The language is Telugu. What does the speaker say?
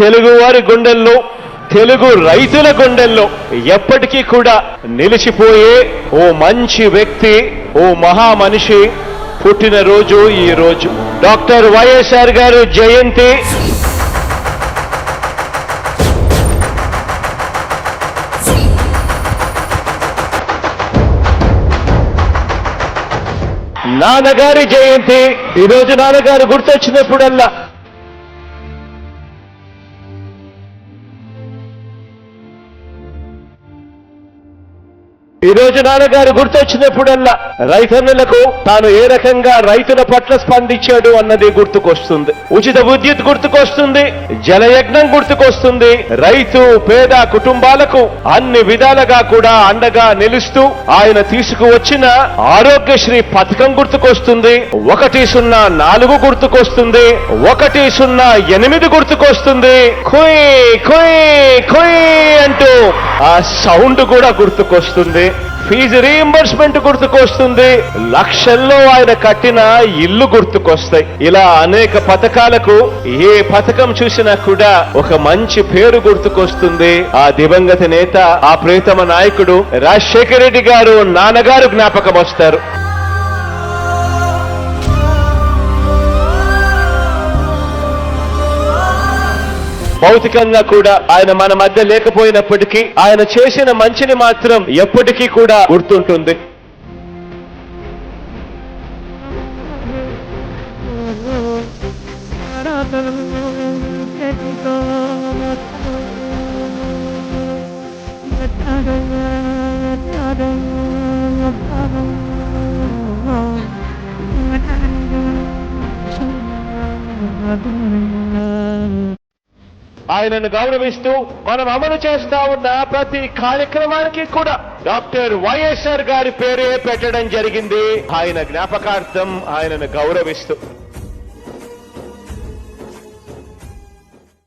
తెలుగు వారి గుండెల్లో, తెలుగు రైతుల గుండెల్లో ఎప్పటికీ కూడా నిలిచిపోయే ఓ మంచి వ్యక్తి, ఓ మహా మనిషి పుట్టినరోజు ఈ రోజు. డాక్టర్ వైఎస్ఆర్ గారు జయంతి. నాన్నగారి జయంతి. ఈరోజు నాన్నగారు గుర్తొచ్చినప్పుడల్లా రైతన్నులకు తాను ఏ రకంగా రైతుల పట్ల స్పందించాడు అన్నది గుర్తుకొస్తుంది. ఉచిత విద్యుత్ గుర్తుకొస్తుంది, జలయజ్ఞం గుర్తుకొస్తుంది. రైతు పేద కుటుంబాలకు అన్ని విధాలుగా కూడా అండగా నిలుస్తూ ఆయన తీసుకువచ్చిన ఆరోగ్యశ్రీ పథకం గుర్తుకొస్తుంది. 104 గుర్తుకొస్తుంది, 108 గుర్తుకొస్తుంది. కుయ్ కుయ్ కుయ్ అంటూ ఆ సౌండ్ కూడా గుర్తుకొస్తుంది. ఫీజు రీయింబర్స్మెంట్ గుర్తుకొస్తుంది. లక్షల్లో ఆయన కట్టిన ఇల్లు గుర్తుకొస్తాయి. ఇలా అనేక పథకాలకు ఏ పథకం చూసినా కూడా ఒక మంచి పేరు గుర్తుకొస్తుంది. ఆ దివంగత నేత, ఆ ప్రియతమ నాయకుడు రాజశేఖర రెడ్డి గారు నాన్నగారు జ్ఞాపకం వస్తారు. భౌతికంగా కూడా ఆయన మన మధ్య లేకపోయినప్పటికీ ఆయన చేసిన మంచిని మాత్రం ఎప్పటికీ కూడా గుర్తుంటుంది. ఆయనను గౌరవిస్తూ మనం అమలు చేస్తా ఉన్న ప్రతి కార్యక్రమానికి కూడా డాక్టర్ వైఎస్ఆర్ గారి పేరే పెట్టడం జరిగింది. ఆయన జ్ఞాపకార్థం, ఆయనను గౌరవిస్తూ.